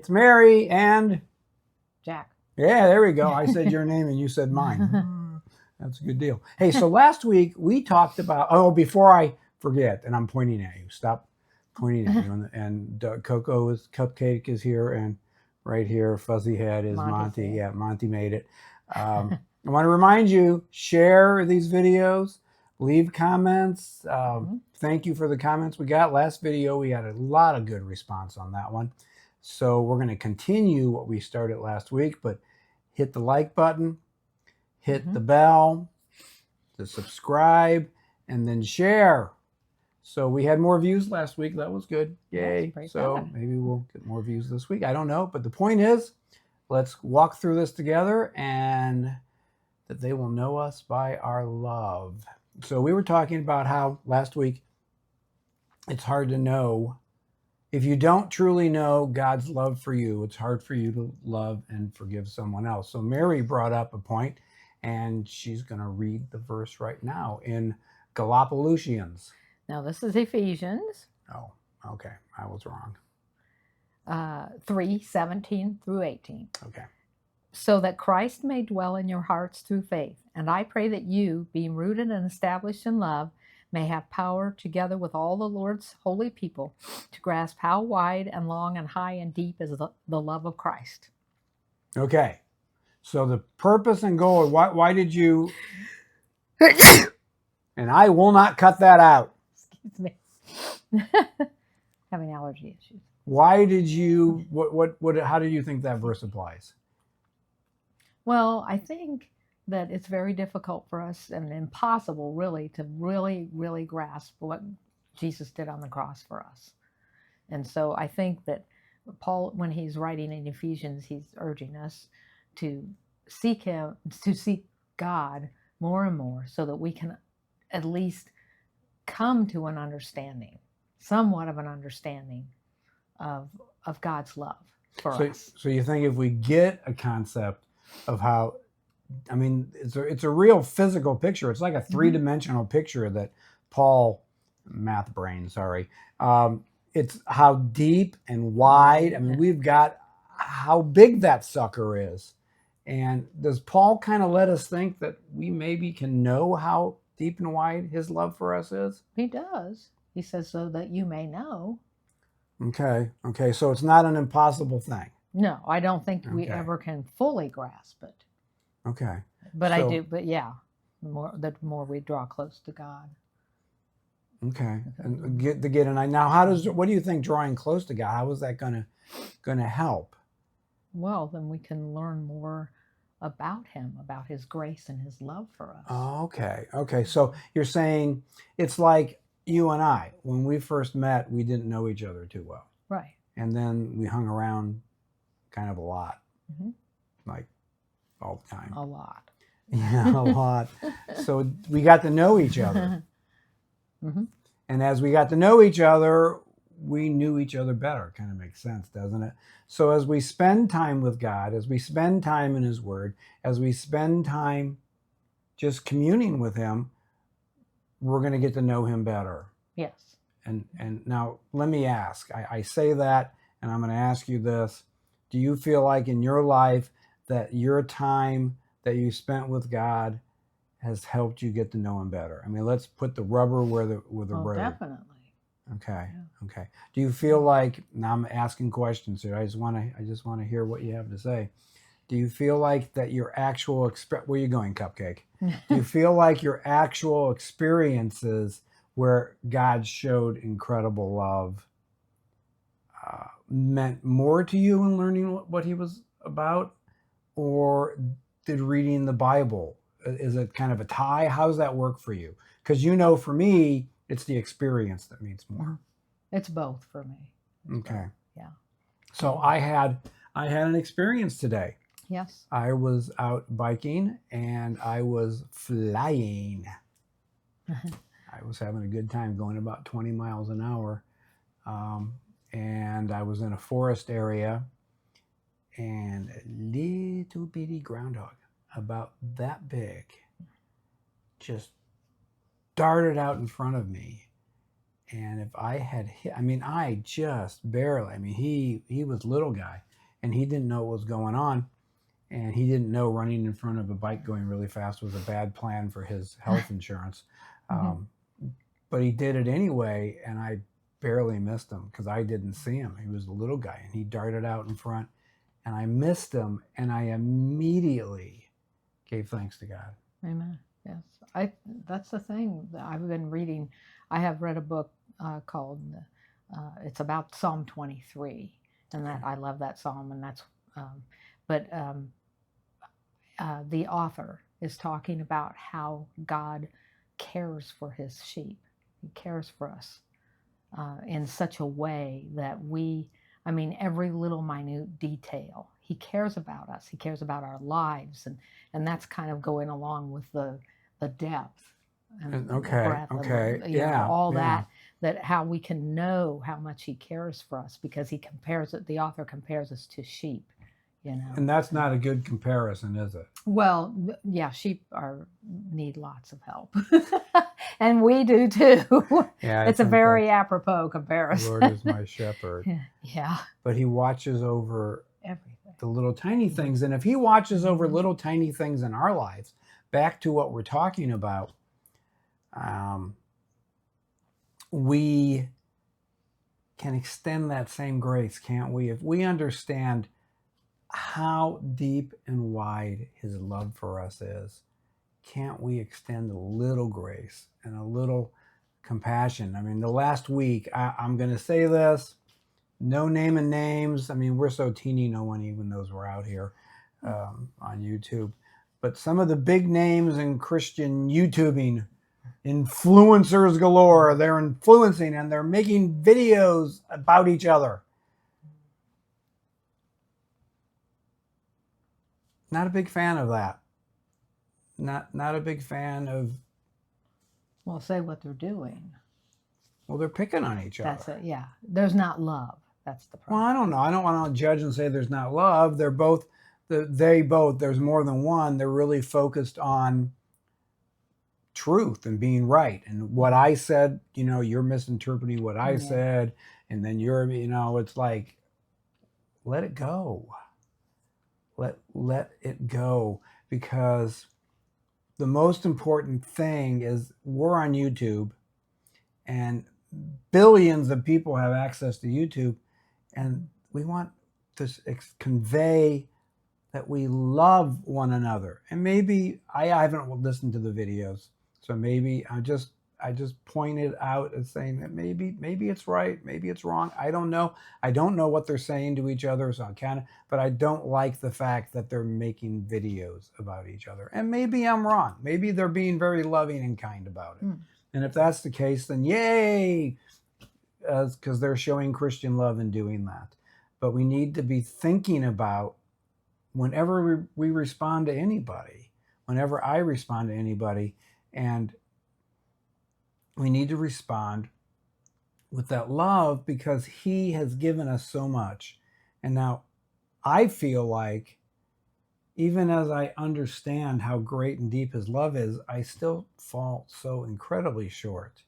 It's Mary and Jack. Yeah, there we go. I said your name and you said mine. That's a good deal. Hey, so last week we talked about, before I forget, and I'm pointing at you, stop pointing at you. And Cupcake is here, and right here, Fuzzy Head is Monty. Yeah, Monty made it. I want to remind you, share these videos, leave comments. Thank you for the comments we got. Last video, we had a lot of good response on that one. So we're going to continue what we started last week, but hit the like button, hit the bell, to subscribe, and then share. So we had more views last week. That was good. Yay. So maybe we'll get more views this week. I don't know. But the point is, let's walk through this together and that they will know us by our love. So we were talking about how last week it's hard to know. If you don't truly know God's love for you, it's hard for you to love and forgive someone else. So Mary brought up a point, and she's going to read the verse right now in Galapagosians. Now, this is Ephesians. Oh, okay. I was wrong. 3:17 through 18. Okay. So that Christ may dwell in your hearts through faith. And I pray that you, being rooted and established in love, may have power, together with all the Lord's holy people, to grasp how wide and long and high and deep is the love of Christ. Okay. So the purpose and goal, why did you... And I will not cut that out. Excuse me. Having allergy issues. Why did you... How do you think that verse applies? Well, I think that it's very difficult for us and impossible really to really grasp what Jesus did on the cross for us. And so I think that Paul, when he's writing in Ephesians, he's urging us to seek him, to seek God more and more so that we can at least come to an understanding, somewhat of an understanding of God's love for us. So you think if we get a concept of how, I mean, it's a real physical picture. It's like a three-dimensional picture that Paul, math brain, sorry. It's how deep and wide. I mean, we've got how big that sucker is. And does Paul kind of let us think that we maybe can know how deep and wide his love for us is? He does. He says, so that you may know. Okay. So it's not an impossible thing. No, I don't think we ever can fully grasp it. Okay. But I do, but yeah, the more we draw close to God. Okay. And get an idea. Now, what do you think drawing close to God, how is that gonna help? Well, then we can learn more about him, about his grace and his love for us. Oh, okay. So you're saying it's like you and I, when we first met, we didn't know each other too well. Right. And then we hung around kind of a lot. Like all the time. A lot. Yeah, a lot. So we got to know each other. And as we got to know each other, we knew each other better. Kind of makes sense, doesn't it? So as we spend time with God, as we spend time in his word, as we spend time just communing with him, we're going to get to know him better. Yes. And now let me ask, I say that, and I'm going to ask you this. Do you feel like in your life that your time that you spent with God has helped you get to know him better? I mean, let's put the rubber where the road. Definitely. Okay. Yeah. Okay. Do you feel like, now I'm asking questions here. I just want to hear what you have to say. Do you feel like that your actual where are you going, Cupcake? Do you feel like your actual experiences where God showed incredible love meant more to you in learning what he was about, or did reading the Bible, is it kind of a tie? How does that work for you? Because for me, it's the experience that means more. It's both for me. Okay. Yeah. So I had an experience today. Yes. I was out biking and I was flying. I was having a good time going about 20 miles an hour. And I was in a forest area, and a little bitty groundhog, about that big, just darted out in front of me. And if I had hit, I just barely, he was a little guy. and he didn't know what was going on. And he didn't know running in front of a bike going really fast was a bad plan for his health insurance. But he did it anyway, and I barely missed him because I didn't see him. He was a little guy, and he darted out in front, and I missed him, and I immediately gave thanks to God. Amen. Yes, that's the thing that I've been reading. I have read a book called it's about Psalm 23, and that I love that psalm, and that's but the author is talking about how God cares for his sheep. He cares for us in such a way that every little minute detail, he cares about us. He cares about our lives, and that's kind of going along with the depth and the breadth and all that how we can know how much he cares for us, because he compares it. The author compares us to sheep. And that's not a good comparison, is it? Well, yeah, sheep need lots of help. And we do too. Yeah, it's a very apropos comparison. The Lord is my shepherd. Yeah. But he watches over everything, the little tiny things. And if he watches over little tiny things in our lives, back to what we're talking about, we can extend that same grace, can't we? If we understand how deep and wide his love for us is, can't we extend a little grace and a little compassion? I mean, the last week, I'm going to say this, no naming names. I mean, we're so teeny, no one even knows we're out here on YouTube. But some of the big names in Christian YouTubing, influencers galore, they're influencing and they're making videos about each other. Not a big fan of that. Not a big fan of. Well, say what they're doing. Well, they're picking on each other. That's it. Yeah, there's not love. That's the problem. Well, I don't know. I don't want to judge and say there's not love. They're both. They both. There's more than one. They're really focused on truth and being right. And what I said, you're misinterpreting what I said, and then you're, it's like, let it go. Let it go, because the most important thing is we're on YouTube, and billions of people have access to YouTube, and we want to convey that we love one another. And maybe I haven't listened to the videos, so maybe I just pointed out as saying that maybe it's right, maybe it's wrong. I don't know. I don't know what they're saying to each other, so but I don't like the fact that they're making videos about each other. And maybe I'm wrong. Maybe they're being very loving and kind about it. And if that's the case, then yay, because they're showing Christian love in doing that. But we need to be thinking about whenever we respond to anybody, whenever I respond to anybody, and we need to respond with that love, because he has given us so much. And now I feel like, even as I understand how great and deep his love is, I still fall so incredibly short.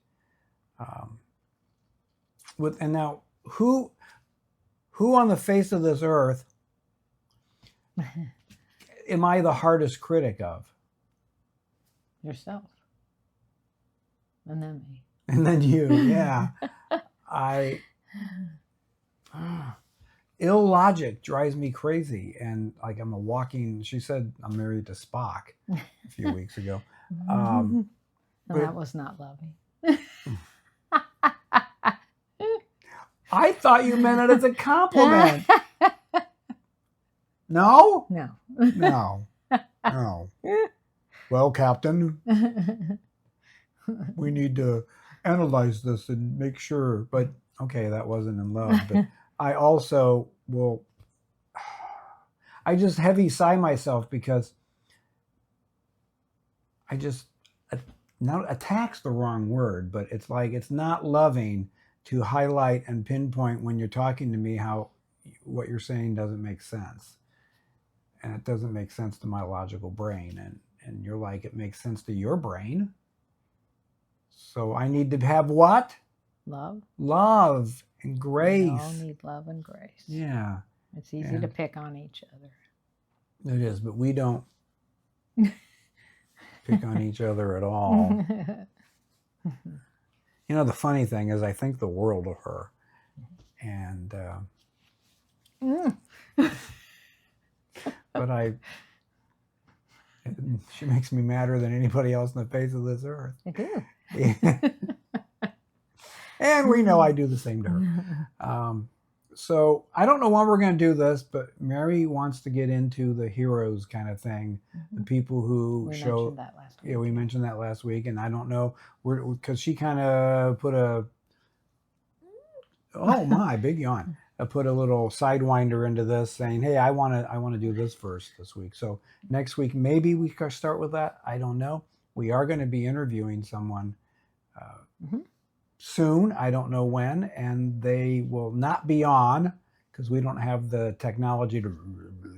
And now, who on the face of this earth am I the hardest critic of? Yourself. And then me. And then you, yeah. Illogic drives me crazy. And like I'm a walking, she said I'm married to Spock a few weeks ago. No, that was not loving. I thought you meant it as a compliment. No? No. No. No. Well, Captain, we need to analyze this and make sure. But okay, that wasn't in love. But I also I just heavy sigh myself, because not attack's the wrong word, but it's like, it's not loving to highlight and pinpoint when you're talking to me how what you're saying doesn't make sense. And it doesn't make sense to my logical brain. And you're like, it makes sense to your brain. So I need to have what? Love. Love and grace. We all need love and grace. Yeah. It's easy Yeah. to pick on each other. It is, but we don't pick on each other at all. You know, the funny thing is I think the world of her. And, but she makes me madder than anybody else on the face of this earth. I do. And we know I do the same to her. So I don't know when we're going to do this, but Mary wants to get into the heroes kind of thing. The people who We show. mentioned that last week. Yeah, we mentioned that last week, and I don't know because she kind of put a. Oh my, big yawn! I put a little sidewinder into this, saying, "Hey, I want to do this first this week." So next week maybe we can start with that. I don't know. We are going to be interviewing someone. Soon, I don't know when, and they will not be on because we don't have the technology to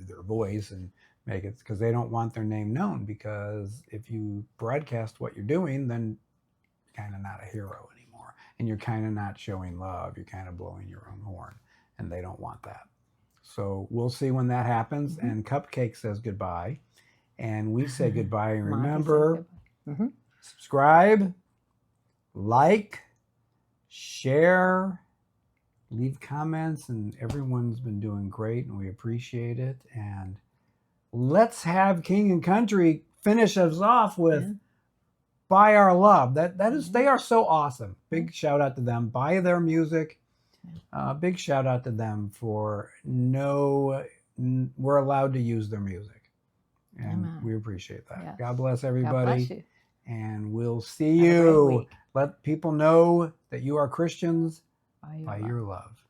their voice and make it, because they don't want their name known, because if you broadcast what you're doing, then you're kind of not a hero anymore, and you're kind of not showing love, you're kind of blowing your own horn, and they don't want that. So we'll see when that happens. And Cupcake says goodbye, and we say goodbye. And remember, subscribe, like, share, leave comments, and everyone's been doing great and we appreciate it. And let's have King and Country finish us off with By Our Love. That is, they are so awesome. Big shout out to them. Buy their music. Big shout out to them for we're allowed to use their music, and we appreciate that. Yes. God bless everybody. God bless you. And we'll see you. Let people know that you are Christians by your love.